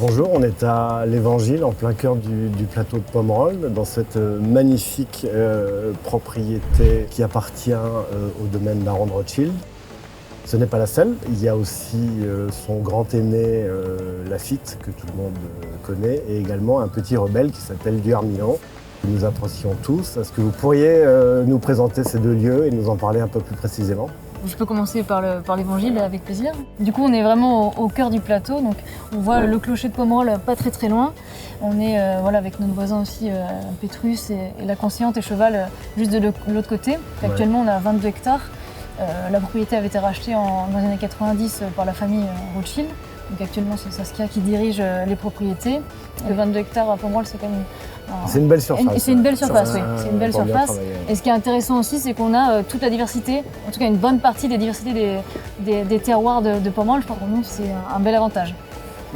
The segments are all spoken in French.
Bonjour, on est à l'Évangile, en plein cœur du plateau de Pomerol, dans cette magnifique propriété qui appartient au domaine Baron de Rothschild. Ce n'est pas la seule, il y a aussi son grand aîné Laffitte, que tout le monde connaît, et également un petit rebelle qui s'appelle Duharmillon, que nous apprécions tous. Est-ce que vous pourriez nous présenter ces deux lieux et nous en parler un peu plus précisément ? Je peux commencer par l'Évangile avec plaisir. Du coup, on est vraiment au cœur du plateau, donc on voit le clocher de Pomerol pas très loin. On est avec notre voisin aussi, Pétrus et la Conciliante et Cheval juste de l'autre côté. Actuellement, on a 22 hectares. La propriété avait été rachetée dans les années 90 par la famille Rothschild. Donc actuellement, c'est Saskia qui dirige les propriétés. Le 22 hectares à Pomerol, c'est quand même c'est une belle surface. C'est une belle surface, oui. C'est une belle surface. Et ce qui est intéressant aussi, c'est qu'on a toute la diversité, en tout cas une bonne partie des diversités des terroirs de Pomerol. Je pense que pour nous, c'est un bel avantage.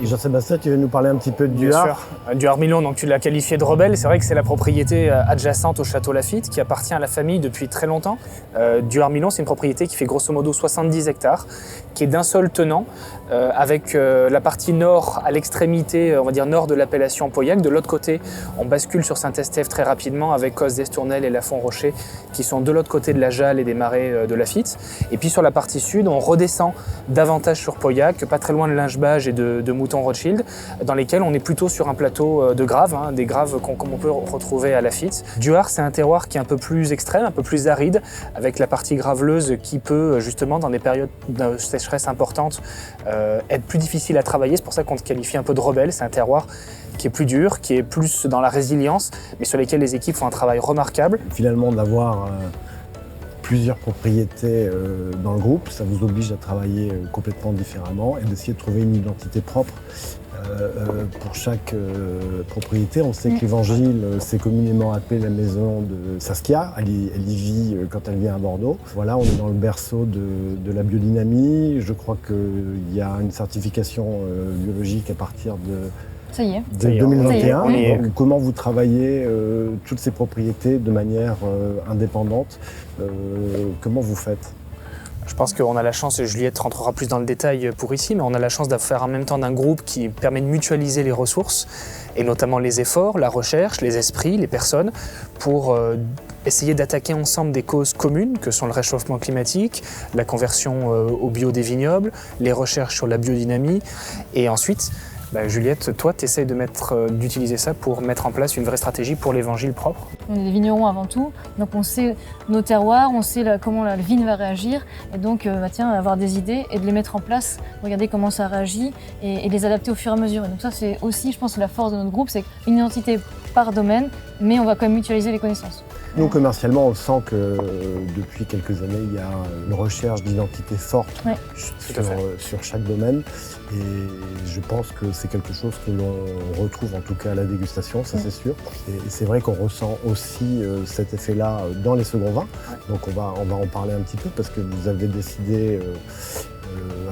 Et Jean-Sébastien, tu veux nous parler un petit peu de Duhar ? Duharmillon, donc tu l'as qualifié de rebelle. C'est vrai que c'est la propriété adjacente au château Laffitte qui appartient à la famille depuis très longtemps. Duharmillon, c'est une propriété qui fait grosso modo 70 hectares, qui est d'un seul tenant, avec la partie nord à l'extrémité, on va dire nord de l'appellation Pauillac. De l'autre côté, on bascule sur Saint-Estèphe très rapidement avec Cos d'Estournel et Lafont-Rocher qui sont de l'autre côté de la Jalle et des marais de Laffitte. Et puis sur la partie sud, on redescend davantage sur Pauillac, pas très loin de Lingebage et de Mouton Rothschild, dans lesquels on est plutôt sur un plateau de graves, des graves comme on peut retrouver à Laffitte. Duhar, c'est un terroir qui est un peu plus extrême, un peu plus aride, avec la partie graveleuse qui peut justement dans des périodes de sécheresse importante être plus difficile à travailler. C'est pour ça qu'on te qualifie un peu de rebelle. C'est un terroir qui est plus dur, qui est plus dans la résilience, mais sur lesquels les équipes font un travail remarquable. Finalement, d'avoir plusieurs propriétés dans le groupe, ça vous oblige à travailler complètement différemment et d'essayer de trouver une identité propre pour chaque propriété. On sait que l'Évangile, c'est communément appelé la maison de Saskia. Elle y vit quand elle vient à Bordeaux. Voilà, on est dans le berceau de la biodynamie. Je crois qu'il y a une certification biologique à partir de Ça y est. 2021. Ça y est. Donc, comment vous travaillez toutes ces propriétés de manière indépendante comment vous faites ? Je pense qu'on a la chance, et Juliette rentrera plus dans le détail pour ici, mais on a la chance de faire en même temps d'un groupe qui permet de mutualiser les ressources, et notamment les efforts, la recherche, les esprits, les personnes, pour essayer d'attaquer ensemble des causes communes, que sont le réchauffement climatique, la conversion au bio des vignobles, les recherches sur la biodynamie, et ensuite, Juliette, toi, tu essayes d'utiliser ça pour mettre en place une vraie stratégie pour l'Évangile propre. On est des vignerons avant tout, donc on sait nos terroirs, on sait comment la vigne va réagir, et donc avoir des idées et de les mettre en place, regarder comment ça réagit et les adapter au fur et à mesure. Et donc ça, c'est aussi, je pense, la force de notre groupe, c'est une identité par domaine, mais on va quand même mutualiser les connaissances. Nous, commercialement, on sent que depuis quelques années, il y a une recherche d'identité forte sur chaque domaine. Et je pense que c'est quelque chose que l'on retrouve en tout cas à la dégustation, ça c'est sûr. Et c'est vrai qu'on ressent aussi cet effet-là dans les seconds vins. Donc on va en parler un petit peu parce que vous avez décidé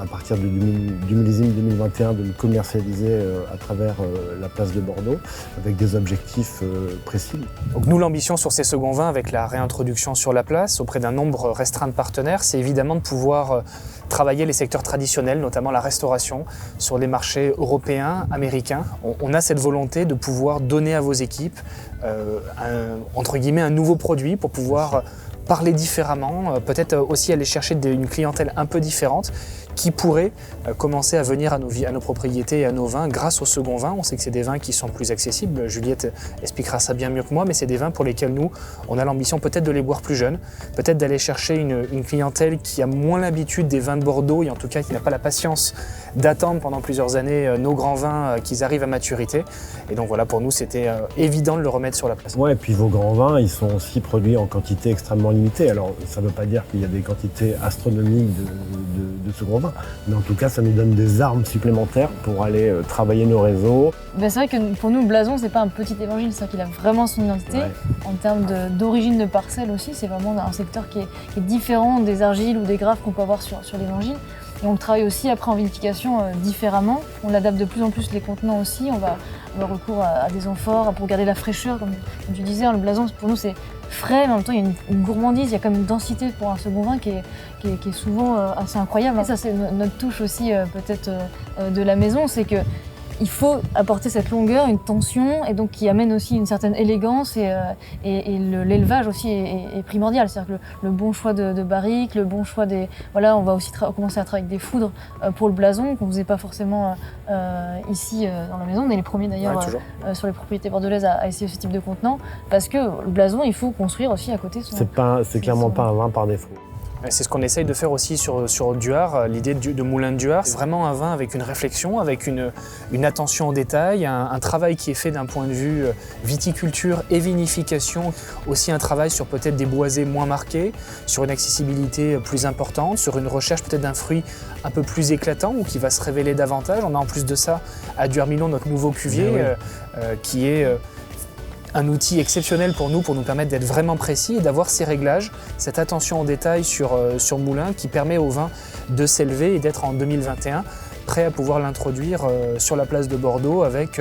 à partir du millésime 2021 de le commercialiser à travers la place de Bordeaux avec des objectifs précis. Donc nous, l'ambition sur ces seconds vins avec la réintroduction sur la place auprès d'un nombre restreint de partenaires, c'est évidemment de pouvoir travailler les secteurs traditionnels, notamment la restauration, sur les marchés européens, américains. On a cette volonté de pouvoir donner à vos équipes un nouveau produit pour pouvoir parler différemment, peut-être aussi aller chercher une clientèle un peu différente qui pourrait commencer à venir à nos propriétés et à nos vins grâce au second vin. On sait que c'est des vins qui sont plus accessibles, Juliette expliquera ça bien mieux que moi, mais c'est des vins pour lesquels nous, on a l'ambition peut-être de les boire plus jeunes, peut-être d'aller chercher une clientèle qui a moins l'habitude des vins de Bordeaux et en tout cas qui n'a pas la patience d'attendre pendant plusieurs années nos grands vins qu'ils arrivent à maturité. Et donc voilà, pour nous, c'était évident de le remettre sur la place. Ouais, et puis vos grands vins, ils sont aussi produits en quantité extrêmement limitée. Alors, ça ne veut pas dire qu'il y a des quantités astronomiques de ce gros vin, mais en tout cas, ça nous donne des armes supplémentaires pour aller travailler nos réseaux. C'est vrai que pour nous, le blason, c'est pas un petit évangile, c'est qu'il a vraiment son identité. Ouais. En termes d'origine de parcelle aussi, c'est vraiment un secteur qui est différent des argiles ou des graves qu'on peut avoir sur l'évangile. Et on le travaille aussi après en vinification différemment. On adapte de plus en plus les contenants aussi. On va avoir recours à des amphores pour garder la fraîcheur. Comme tu disais, le blason, pour nous, c'est frais, mais en même temps, il y a une gourmandise, il y a comme une densité pour un second vin qui est souvent assez incroyable. Et ça, c'est notre touche aussi peut-être de la maison, c'est que il faut apporter cette longueur, une tension, et donc qui amène aussi une certaine élégance, et l'élevage aussi est primordial. C'est-à-dire que le bon choix de barriques, le bon choix des... Voilà, on va aussi commencer à travailler avec des foudres pour le blason, qu'on ne faisait pas forcément ici dans la maison. On est les premiers d'ailleurs sur les propriétés bordelaises à essayer ce type de contenant, parce que le blason, il faut construire aussi à côté son... C'est clairement pas un vin par défaut. C'est ce qu'on essaye de faire aussi sur Duhart, l'idée de Moulin de Duhart. C'est vraiment un vin avec une réflexion, avec une attention au détail, un travail qui est fait d'un point de vue viticulture et vinification. Aussi un travail sur peut-être des boisés moins marqués, sur une accessibilité plus importante, sur une recherche peut-être d'un fruit un peu plus éclatant ou qui va se révéler davantage. On a en plus de ça à Duhart-Milon notre nouveau cuvier qui est... un outil exceptionnel pour nous permettre d'être vraiment précis et d'avoir ces réglages, cette attention au détail sur Moulin qui permet au vin de s'élever et d'être en 2021 prêt à pouvoir l'introduire sur la place de Bordeaux avec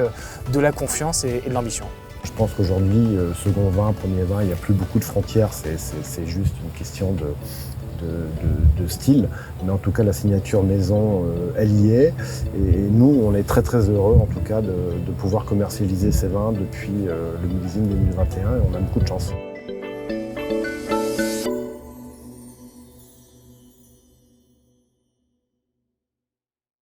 de la confiance et de l'ambition. Je pense qu'aujourd'hui, second vin, premier vin, il n'y a plus beaucoup de frontières, c'est juste une question de style, mais en tout cas la signature maison elle y est, et nous on est très très heureux en tout cas de pouvoir commercialiser ces vins depuis le millésime 2021 et on a beaucoup de chance.